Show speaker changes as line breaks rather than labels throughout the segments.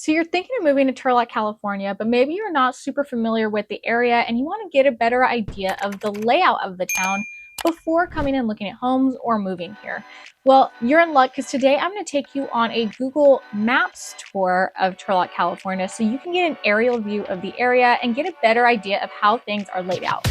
So you're thinking of moving to Turlock, California, but maybe you're not super familiar with the area and you want to get a better idea of the layout of the town before coming and looking at homes or moving here. Well, you're in luck because today I'm going to take you on a Google Maps tour of Turlock, California, so you can get an aerial view of the area and get a better idea of how things are laid out.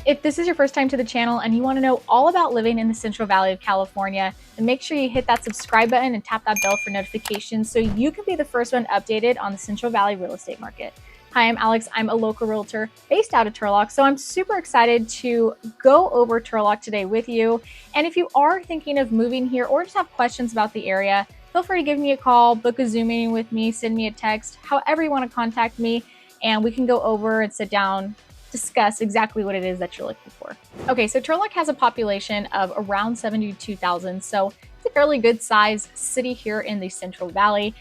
If this is your first time to the channel and you want to know all about living in the Central Valley of California, then make sure you hit that subscribe button and tap that bell for notifications so you can be the first one updated on the Central Valley real estate market. Hi, I'm Alex. I'm a local realtor based out of Turlock, so I'm super excited to go over Turlock today with you. And if you are thinking of moving here or just have questions about the area, feel free to give me a call, book a Zoom meeting with me, send me a text, however you want to contact me, and we can go over and sit down, discuss exactly what it is that you're looking for. Okay, so Turlock has a population of around 72,000, so it's a fairly good sized city here in the Central Valley.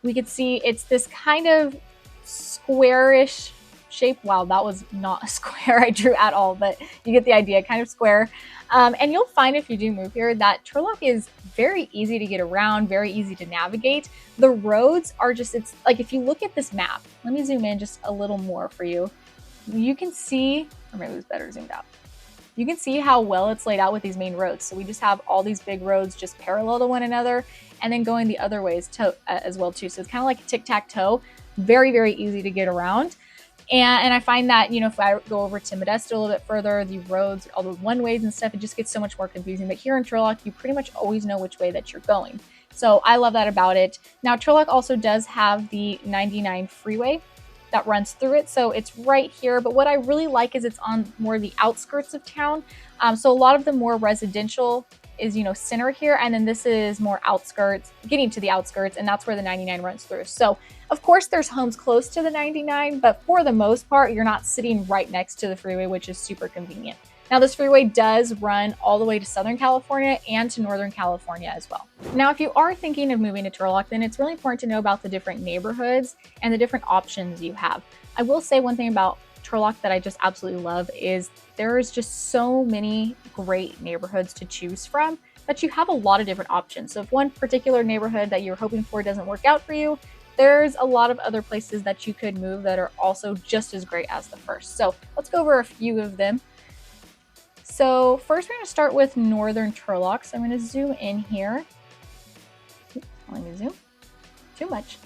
We could see it's this kind of squarish shape. Wow, that was not a square I drew at all, but you get the idea, kind of square. And you'll find if you do move here that Turlock is very easy to get around, very easy to navigate. The roads are just, it's like if you look at this map, let me zoom in just a little more for you. You can see, or maybe it was better zoomed out. You can see how well it's laid out with these main roads. So we just have all these big roads just parallel to one another and then going the other ways as well too. So it's kind of like a tic-tac-toe, very, very easy to get around. And I find that, if I go over to Modesto a little bit further, the roads, all the one-ways and stuff, it just gets so much more confusing. But here in Turlock, you pretty much always know which way that you're going. So I love that about it. Now, Turlock also does have the 99 freeway that runs through it. So it's right here. But what I really like is it's on more the outskirts of town. So a lot of the more residential is, center here. And then this is more outskirts, getting to the outskirts. And that's where the 99 runs through. So of course there's homes close to the 99, but for the most part, you're not sitting right next to the freeway, which is super convenient. Now, this freeway does run all the way to Southern California and to Northern California as well. Now, if you are thinking of moving to Turlock, then it's really important to know about the different neighborhoods and the different options you have. I will say one thing about Turlock that I just absolutely love is there's just so many great neighborhoods to choose from that you have a lot of different options. So if one particular neighborhood that you're hoping for doesn't work out for you, there's a lot of other places that you could move that are also just as great as the first. So let's go over a few of them. So first we're going to start with Northern Turlock. So I'm going to zoom in here. Oops, let me zoom. Too much.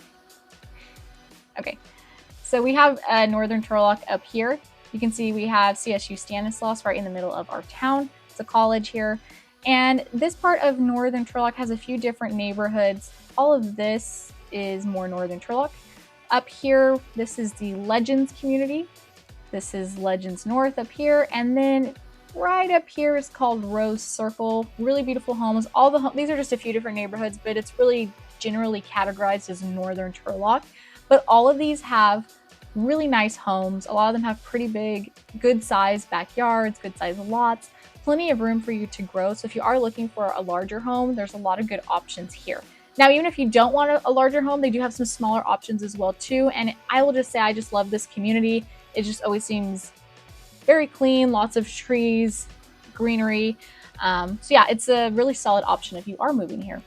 Okay, so we have Northern Turlock up here. You can see we have CSU Stanislaus right in the middle of our town. It's a college here. And this part of Northern Turlock has a few different neighborhoods. All of this is more Northern Turlock. Up here, this is the Legends community. This is Legends North up here. And then right up here is called Rose Circle. Really beautiful homes. These are just a few different neighborhoods, but it's really generally categorized as Northern Turlock. But all of these have really nice homes. A lot of them have pretty big, good sized backyards, good sized lots, plenty of room for you to grow. So if you are looking for a larger home, there's a lot of good options here. Now, even if you don't want a larger home, they do have some smaller options as well too. And I will just say, I just love this community. It just always seems very clean, lots of trees, greenery. So yeah, it's a really solid option if you are moving here.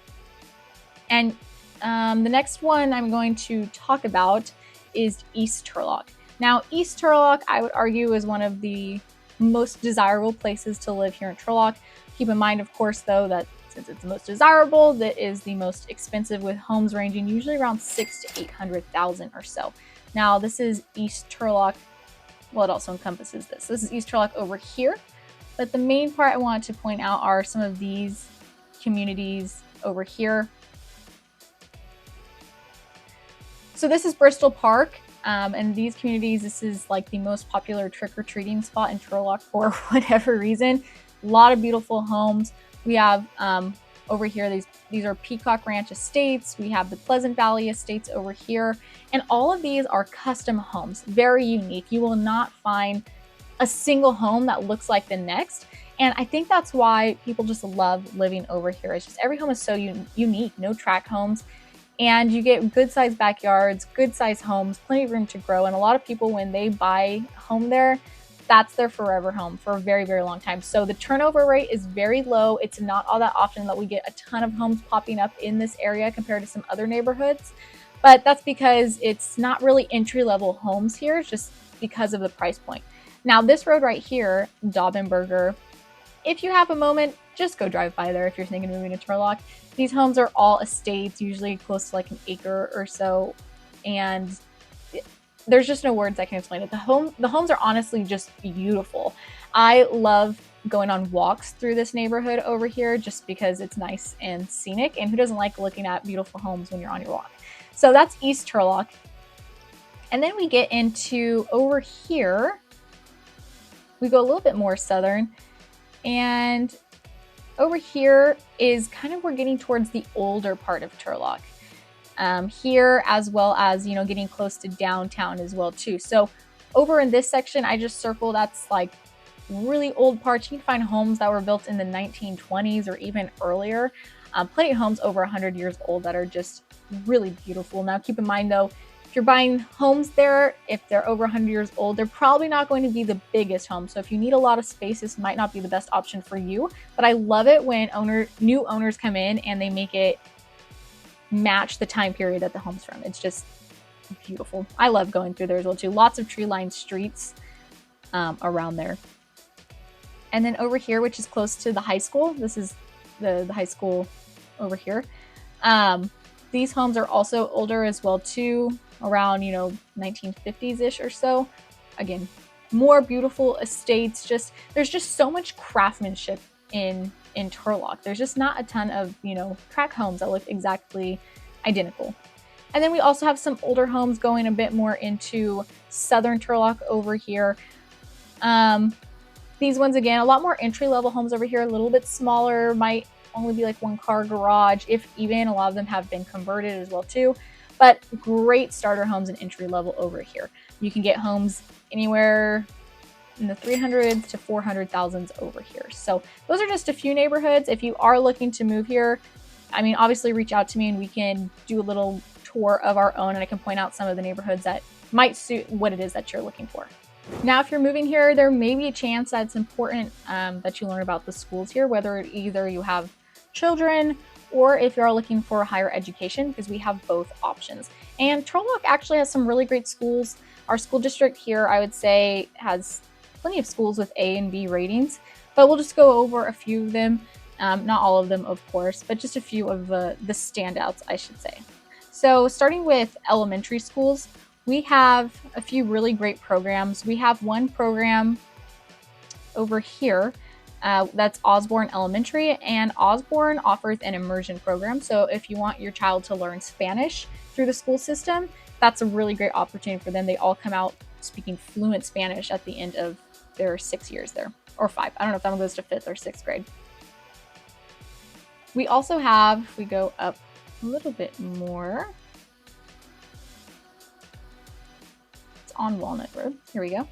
And the next one I'm going to talk about is East Turlock. Now, East Turlock, I would argue, is one of the most desirable places to live here in Turlock. Keep in mind, of course, though, that since it's the most desirable, that is the most expensive, with homes ranging usually around $600,000 to $800,000 or so. Now, this is East Turlock. Well, it also encompasses this. This is East Turlock over here. But the main part I wanted to point out are some of these communities over here. So this is Bristol Park. And these communities, this is like the most popular trick-or-treating spot in Turlock for whatever reason. A lot of beautiful homes. We have over here, these are Peacock Ranch Estates. We have the Pleasant Valley Estates over here. And all of these are custom homes, very unique. You will not find a single home that looks like the next. And I think that's why people just love living over here. It's just every home is so unique, no track homes. And you get good sized backyards, good sized homes, plenty of room to grow. And a lot of people, when they buy a home there, that's their forever home for a very, very long time. So the turnover rate is very low. It's not all that often that we get a ton of homes popping up in this area compared to some other neighborhoods. But that's because it's not really entry-level homes here, just because of the price point. Now, this road right here, Daubenberger, if you have a moment, just go drive by there if you're thinking of moving to Turlock. These homes are all estates, usually close to like an acre or so, and there's just no words I can explain it. The homes are honestly just beautiful. I love going on walks through this neighborhood over here just because it's nice and scenic, and who doesn't like looking at beautiful homes when you're on your walk? So that's East Turlock. And then we get into over here, we go a little bit more southern, and over here is kind of, we're getting towards the older part of Turlock. Here, as well as, you know, getting close to downtown as well too. So over in this section, I just circle, that's like really old parts. You can find homes that were built in the 1920s or even earlier. Plenty of homes over 100 years old that are just really beautiful. Now, keep in mind though, if you're buying homes there, if they're over 100 years old, they're probably not going to be the biggest home. So if you need a lot of space, this might not be the best option for you. But I love it when new owners come in and they make it match the time period that the home's from. It's just beautiful. I love going through there as well too. Lots of tree-lined streets around there. And then over here, which is close to the high school, this is the high school over here. These homes are also older as well too, around, you know, 1950s-ish or so. Again, more beautiful estates. Just, there's just so much craftsmanship in Turlock. There's just not a ton of, you know, tract homes that look exactly identical. And then we also have some older homes going a bit more into southern Turlock over here. These ones, again, a lot more entry-level homes over here, a little bit smaller, might only be like one car garage, if even. A lot of them have been converted as well too, but great starter homes and entry level over here. You can get homes anywhere in the 300s to 400,000s over here. So those are just a few neighborhoods. If you are looking to move here, I mean, obviously reach out to me and we can do a little tour of our own, and I can point out some of the neighborhoods that might suit what it is that you're looking for. Now, if you're moving here, there may be a chance that it's important that you learn about the schools here, whether either you have children or if you're looking for higher education, because we have both options. And Turlock actually has some really great schools. Our school district here, I would say, has plenty of schools with A and B ratings, but we'll just go over a few of them. Not all of them, of course, but just a few of the standouts, I should say. So starting with elementary schools, we have a few really great programs. We have one program over here that's Osborne Elementary, and Osborne offers an immersion program. So if you want your child to learn Spanish through the school system, that's a really great opportunity for them. They all come out speaking fluent Spanish at the end of their 6 years there, or 5. I don't know if that one goes to 5th or 6th grade. We also have, if we go up a little bit more, it's on Walnut Road. Here we go.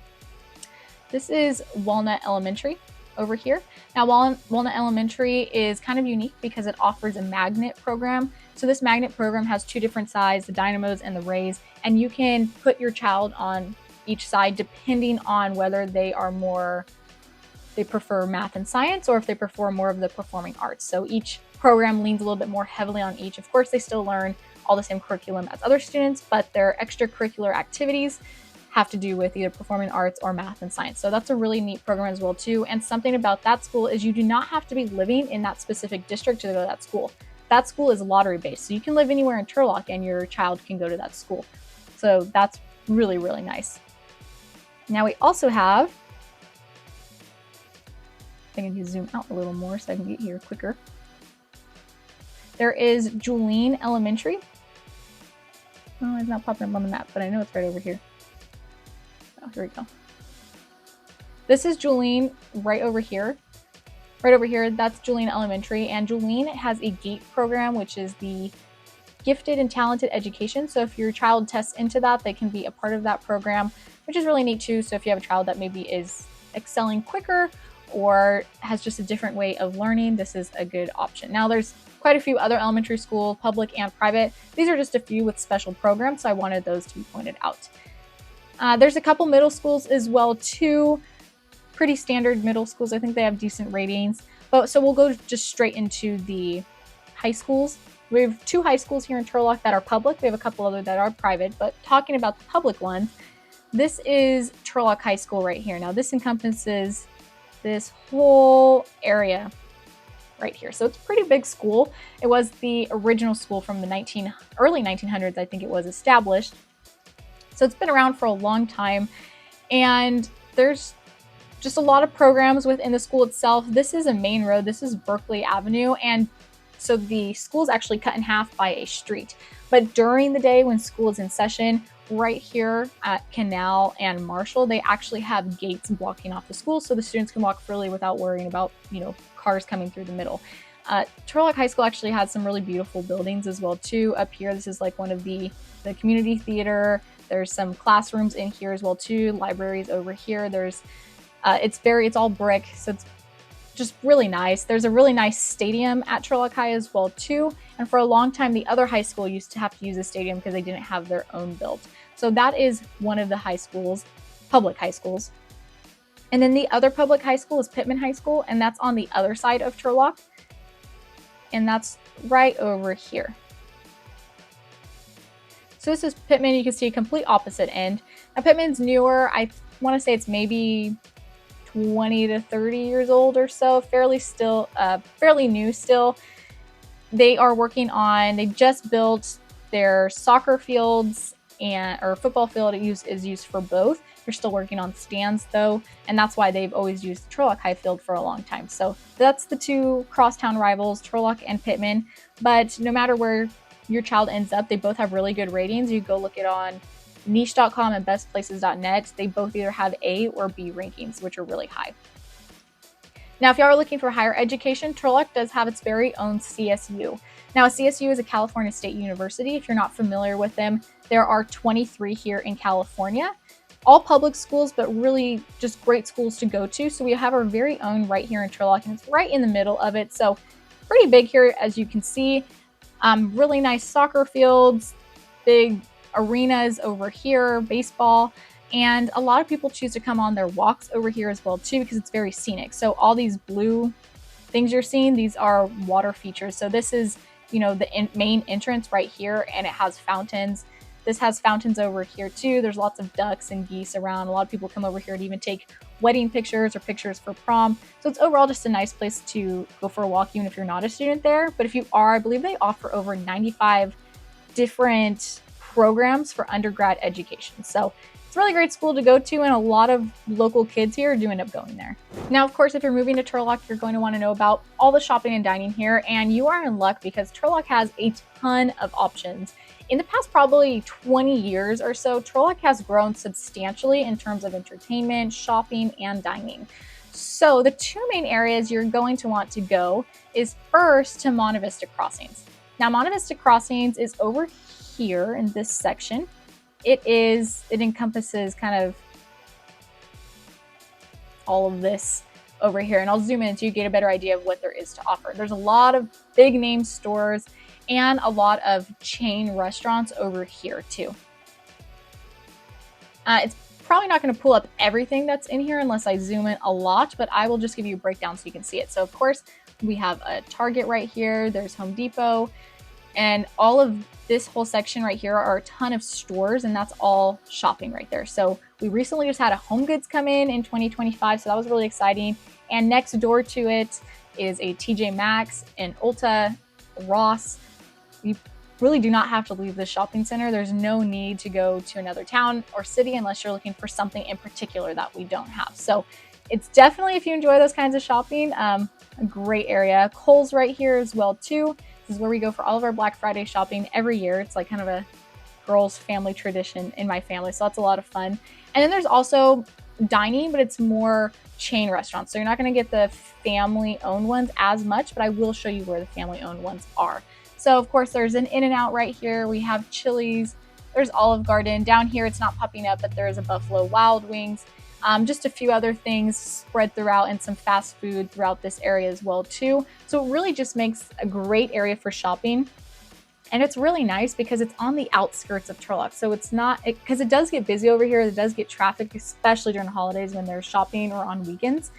This is Walnut Elementary over here. Now, Walnut Elementary is kind of unique because it offers a magnet program. So this magnet program has two different sides, the dynamos and the rays, and you can put your child on each side depending on whether they prefer math and science, or if they prefer more of the performing arts. So each program leans a little bit more heavily on each. Of course, they still learn all the same curriculum as other students, but their extracurricular activities have to do with either performing arts or math and science. So that's a really neat program as well too. And something about that school is you do not have to be living in that specific district to go to that school. That school is lottery based. So you can live anywhere in Turlock and your child can go to that school. So that's really, really nice. Now we also have, I think I need to zoom out a little more so I can get here quicker. There is Juline Elementary. Oh, it's not popping up on the map, but I know it's right over here. Oh, here we go. This is Juline right over here. Right over here, that's Juline Elementary. And Juline has a GATE program, which is the Gifted and Talented Education. So if your child tests into that, they can be a part of that program, which is really neat too. So if you have a child that maybe is excelling quicker or has just a different way of learning, this is a good option. Now there's quite a few other elementary schools, public and private. These are just a few with special programs, so I wanted those to be pointed out. There's a couple middle schools as well too. pretty standard middle schools. I think they have decent ratings. But so we'll go just straight into the high schools. We have 2 high schools here in Turlock that are public. We have a couple other that are private, but talking about the public ones, this is Turlock High School right here. Now this encompasses this whole area right here. So it's a pretty big school. It was the original school from the early 1900s, I think it was established. So it's been around for a long time, and there's just a lot of programs within the school itself. This is a main road. This is Berkeley Avenue, and so the school is actually cut in half by a street. But during the day when school is in session, right here at Canal and Marshall, they actually have gates blocking off the school so the students can walk freely without worrying about, cars coming through the middle. Turlock High School actually has some really beautiful buildings as well too. Up here, this is like one of the community theater. There's some classrooms in here as well too. Libraries over here. There's it's all brick, so it's just really nice. There's a really nice stadium at Turlock High as well too. And for a long time, the other high school used to have to use the stadium because they didn't have their own built. So that is one of the high schools, public high schools. And then the other public high school is Pittman High School, and that's on the other side of Turlock. And that's right over here. So this is Pittman. You can see a complete opposite end. Now Pittman's newer. I want to say it's maybe 20 to 30 years old or so, fairly new still. They just built their soccer fields or football field is used for both. They're still working on stands though, and that's why they've always used Turlock High Field for a long time. So that's the 2 crosstown rivals, Turlock and Pittman. But no matter where your child ends up, they both have really good ratings. You go look it on niche.com and bestplaces.net. They both either have A or B rankings, which are really high. Now, if you are looking for higher education, Turlock does have its very own CSU. Now, a CSU is a California State University. If you're not familiar with them, there are 23 here in California. All public schools, but really just great schools to go to. So we have our very own right here in Turlock, and it's right in the middle of it. So pretty big here, as you can see. Really nice soccer fields, big arenas over here, baseball, and a lot of people choose to come on their walks over here as well too because it's very scenic. So all these blue things you're seeing, these are water features. So this is, the main entrance right here, and it has fountains. This has fountains over here too. There's lots of ducks and geese around. A lot of people come over here to even take wedding pictures or pictures for prom. So it's overall just a nice place to go for a walk, even if you're not a student there. But if you are, I believe they offer over 95 different programs for undergrad education. So it's a really great school to go to, and a lot of local kids here do end up going there. Now, of course, if you're moving to Turlock, you're going to want to know about all the shopping and dining here, and you are in luck because Turlock has a ton of options. In the past probably 20 years or so, Turlock has grown substantially in terms of entertainment, shopping, and dining. So the 2 main areas you're going to want to go is first to Monte Vista Crossings. Now, Monte Vista Crossings is over here in this section. It encompasses kind of all of this over here, and I'll zoom in so you get a better idea of what there is to offer. There's a lot of big name stores and a lot of chain restaurants over here too. It's probably not going to pull up everything that's in here unless I zoom in a lot, but I will just give you a breakdown so you can see it. So of course we have a Target right here, there's Home Depot, and all of this whole section right here are a ton of stores, and that's all shopping right there. So we recently just had a Home Goods come in 2025, so that was really exciting. And next door to it is a TJ Maxx, and Ulta, Ross. You really do not have to leave this shopping center. There's no need to go to another town or city unless you're looking for something in particular that we don't have. So it's definitely, if you enjoy those kinds of shopping, a great area. Kohl's right here as well too. This is where we go for all of our Black Friday shopping every year. It's like kind of a girls' family tradition in my family, so that's a lot of fun. And then there's also dining, but it's more chain restaurants. So you're not going to get the family-owned ones as much, but I will show you where the family-owned ones are. So of course there's an In-N-Out right here. We have Chili's. There's Olive Garden. Down here it's not popping up, but there is a Buffalo Wild Wings. Just a few other things spread throughout, and some fast food throughout this area as well too. So it really just makes a great area for shopping. And it's really nice because it's on the outskirts of Turlock. So it's not, because it does get busy over here. It does get traffic, especially during the holidays when there's shopping or on weekends,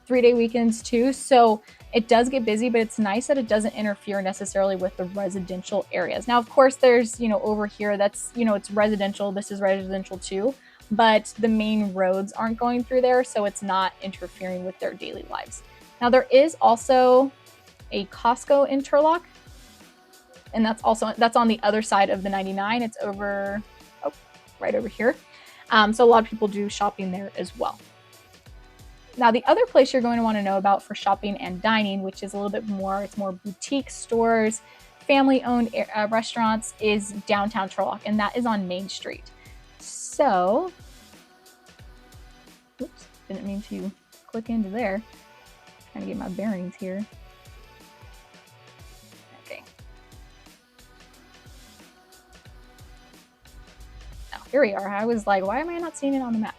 3-day weekends too. So it does get busy, but it's nice that it doesn't interfere necessarily with the residential areas. Now, of course, there's, over here, that's, it's residential. This is residential too, but the main roads aren't going through there. So it's not interfering with their daily lives. Now, there is also a Costco in Turlock, and that's on the other side of the 99. It's over, right over here. So a lot of people do shopping there as well. Now, the other place you're going to want to know about for shopping and dining, which is a little bit more, it's more boutique stores, family-owned restaurants, is downtown Turlock, and that is on Main Street. So, oops, didn't mean to click into there. Trying to get my bearings here. Okay. Oh, here we are. I was like, why am I not seeing it on the map?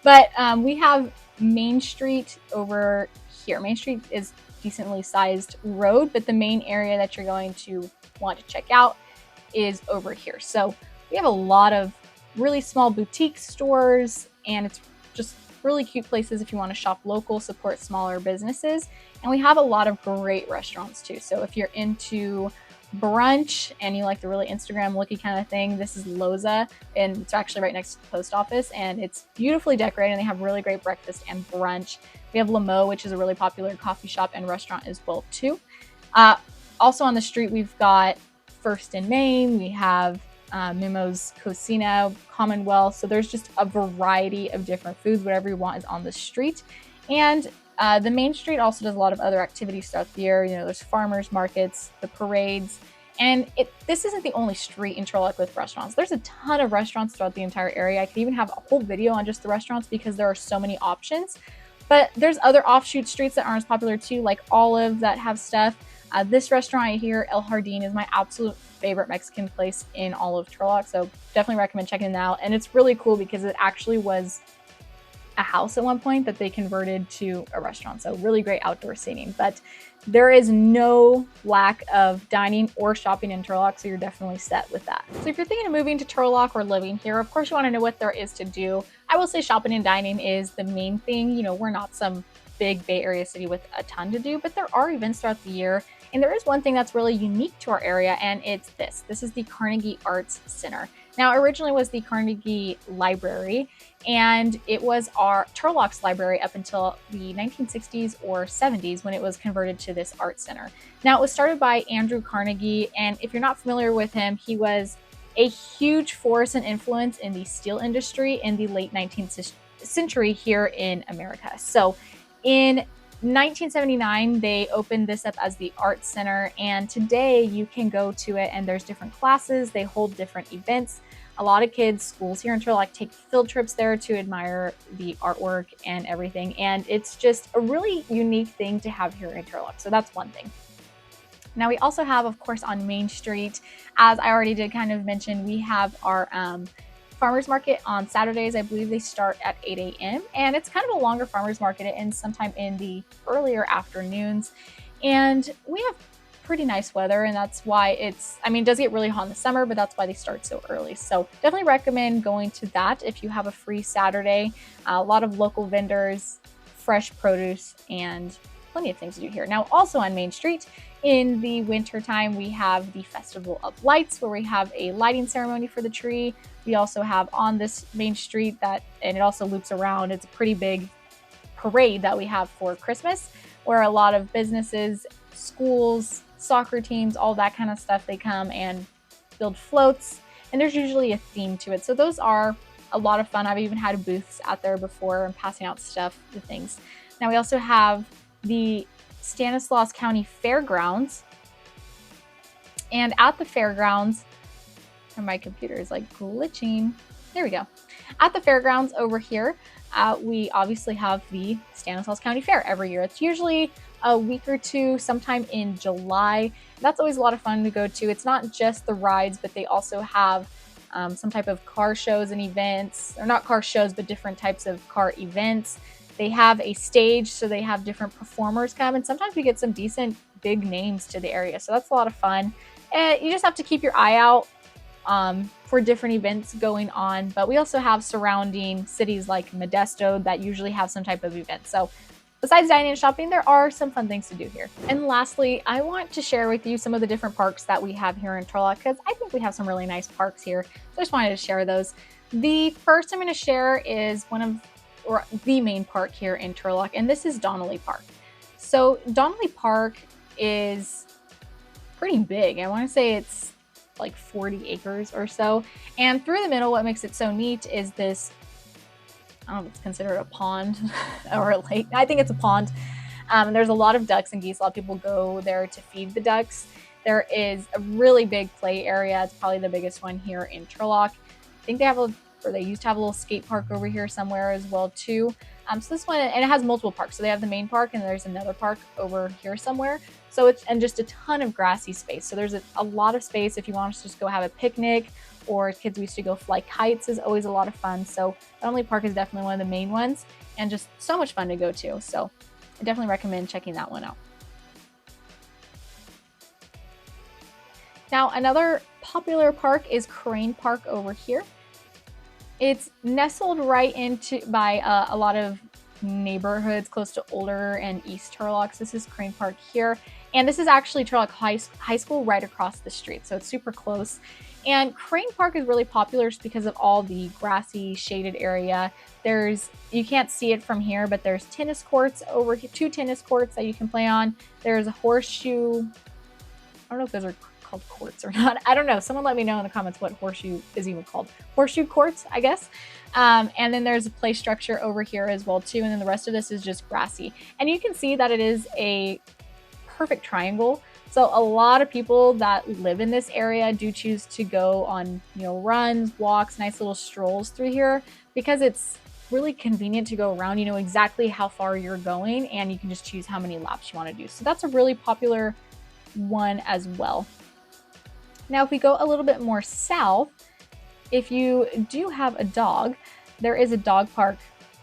But we have Main Street over here. Main Street is decently sized road, but the main area that you're going to want to check out is over here. So we have a lot of really small boutique stores, and it's just really cute places if you want to shop local, support smaller businesses. And we have a lot of great restaurants too. So if you're into brunch and you like the really Instagram looky kind of thing, this is Loza, and it's actually right next to the post office, and it's beautifully decorated, and they have really great breakfast and brunch. We have Lamo, which is a really popular coffee shop and restaurant as well too. Also on the street, we've got First in Main, we have Mimo's Cocina, Commonwealth. So there's just a variety of different foods. Whatever you want is on the street. And the Main Street also does a lot of other activities throughout the year. There's farmers markets, the parades, and this isn't the only street in Turlock with restaurants. There's a ton of restaurants throughout the entire area. I could even have a whole video on just the restaurants because there are so many options. But there's other offshoot streets that aren't as popular too, like Olive, that have stuff. This restaurant right here, El Jardín, is my absolute favorite Mexican place in all of Turlock. So definitely recommend checking it out. And it's really cool because it actually was a house at one point that they converted to a restaurant. So really great outdoor seating. But there is no lack of dining or shopping in Turlock, so you're definitely set with that. So if you're thinking of moving to Turlock or living here, of course you want to know what there is to do. I will say shopping and dining is the main thing. We're not some big Bay Area city with a ton to do, but there are events throughout the year. And there is one thing that's really unique to our area, and it's this. This is the Carnegie Arts Center. Now, originally was the Carnegie Library, and it was our Turlock's library up until the 1960s or 70s when it was converted to this art center. Now, it was started by Andrew Carnegie, and if you're not familiar with him, he was a huge force and influence in the steel industry in the late 19th century here in America. So in 1979, they opened this up as the Art Center, and today you can go to it and there's different classes, they hold different events. A lot of kids, schools here in Turlock take field trips there to admire the artwork and everything, and it's just a really unique thing to have here in Turlock. So that's one thing. Now we also have, of course, on Main Street, as I already did kind of mention, we have our farmers market on Saturdays. I believe they start at 8 a.m. and it's kind of a longer farmers market. It ends sometime in the earlier afternoons, and we have pretty nice weather, and that's why it does get really hot in the summer, but that's why they start so early. So definitely recommend going to that if you have a free Saturday. A lot of local vendors, fresh produce, and plenty of things to do here. Now, also on Main Street, in the winter time, we have the Festival of Lights, where we have a lighting ceremony for the tree. We also have on this Main Street and it also loops around, it's a pretty big parade that we have for Christmas, where a lot of businesses, schools, soccer teams, all that kind of stuff, they come and build floats, and there's usually a theme to it. So those are a lot of fun. I've even had booths out there before and passing out stuff, the things. Now we also have the Stanislaus County Fairgrounds, and at the fairgrounds, and my computer is like glitching. There we go. At the fairgrounds over here, we obviously have the Stanislaus County Fair every year. It's usually a week or two, sometime in July. That's always a lot of fun to go to. It's not just the rides, but they also have some type of car shows and events, or not car shows, but different types of car events. They have a stage, so they have different performers come, and sometimes we get some decent big names to the area. So that's a lot of fun. You just have to keep your eye out for different events going on. But we also have surrounding cities like Modesto that usually have some type of event. So besides dining and shopping, there are some fun things to do here. And lastly, I want to share with you some of the different parks that we have here in Turlock, because I think we have some really nice parks here. So I just wanted to share those. The first I'm going to share is the main park here in Turlock, and this is Donnelly Park. So Donnelly Park is pretty big. I want to say it's like 40 acres or so. And through the middle, what makes it so neat is this, I don't know if it's considered a pond or a lake. I think it's a pond. There's a lot of ducks and geese. A lot of people go there to feed the ducks. There is a really big play area. It's probably the biggest one here in Turlock. I think they used to have a little skate park over here somewhere as well too. So this one, and it has multiple parks. So they have the main park and there's another park over here somewhere. So and just a ton of grassy space. So there's a lot of space if you want to just go have a picnic, or kids used to go fly kites is always a lot of fun. So Donnelly Park is definitely one of the main ones and just so much fun to go to. So I definitely recommend checking that one out. Now, another popular park is Crane Park over here. It's nestled right by a lot of neighborhoods close to Older and East Turlock. This is Crane Park here. And this is actually Turlock High School right across the street. So it's super close. And Crane Park is really popular just because of all the grassy, shaded area. You can't see it from here, but there's tennis courts over here, 2 tennis courts that you can play on. There's a horseshoe. I don't know if those are called courts or not. I don't know. Someone let me know in the comments what horseshoe is even called. Horseshoe courts, I guess. And then there's a play structure over here as well too. And then the rest of this is just grassy. And you can see that it is a perfect triangle. So a lot of people that live in this area do choose to go on, runs, walks, nice little strolls through here, because it's really convenient to go around. You know exactly how far you're going, and you can just choose how many laps you want to do. So that's a really popular one as well. Now, if we go a little bit more south, if you do have a dog, there is a dog park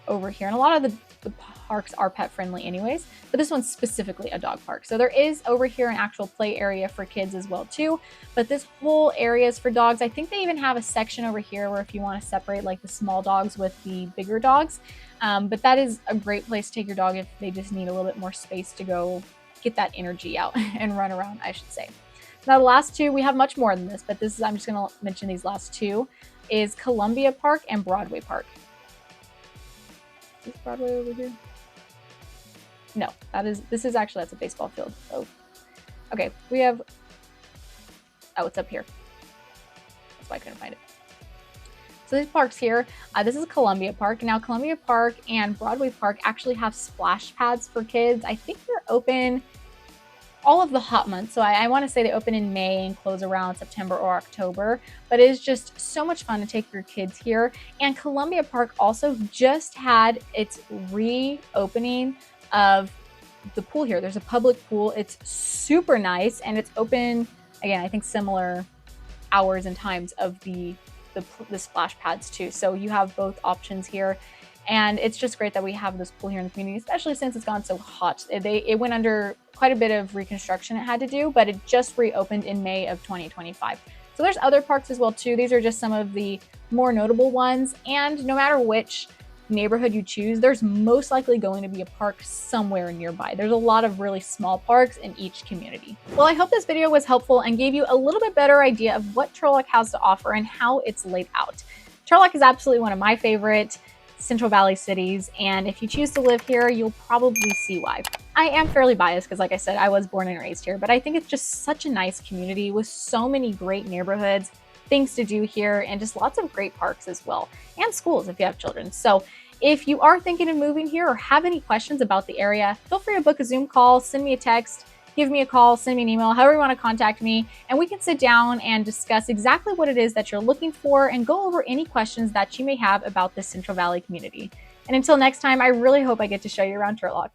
over here. And a lot of the parks are pet friendly anyways, but this one's specifically a dog park. So there is over here an actual play area for kids as well too, but this whole area is for dogs. I think they even have a section over here where if you want to separate like the small dogs with the bigger dogs, but that is a great place to take your dog if they just need a little bit more space to go get that energy out and run around, I should say. Now the last two, we have much more than this, but I'm just going to mention these last two, is Columbia Park and Broadway Park. Is Broadway over here? No, that's a baseball field. Oh, okay, we have, it's up here. That's why I couldn't find it. So these parks here, this is Columbia Park. Now Columbia Park and Broadway Park actually have splash pads for kids. I think they're open all of the hot months. So I want to say they open in May and close around September or October, but it is just so much fun to take your kids here. And Columbia Park also just had its reopening of the pool here. There's a public pool. It's super nice, and it's open, again, I think similar hours and times of the splash pads too. So you have both options here. And it's just great that we have this pool here in the community, especially since it's gone so hot. It went under quite a bit of reconstruction it had to do, but it just reopened in May of 2025. So there's other parks as well too. These are just some of the more notable ones. And no matter which neighborhood you choose, there's most likely going to be a park somewhere nearby. There's a lot of really small parks in each community. Well, I hope this video was helpful and gave you a little bit better idea of what Turlock has to offer and how it's laid out. Turlock is absolutely one of my favorite Central Valley cities, and if you choose to live here, you'll probably see why. I am fairly biased because, like I said, I was born and raised here, but I think it's just such a nice community with so many great neighborhoods, things to do here, and just lots of great parks as well, and schools if you have children. So if you are thinking of moving here or have any questions about the area, feel free to book a Zoom call, send me a text, give me a call, send me an email, however you want to contact me, and we can sit down and discuss exactly what it is that you're looking for and go over any questions that you may have about the Central Valley community. And until next time, I really hope I get to show you around Turlock.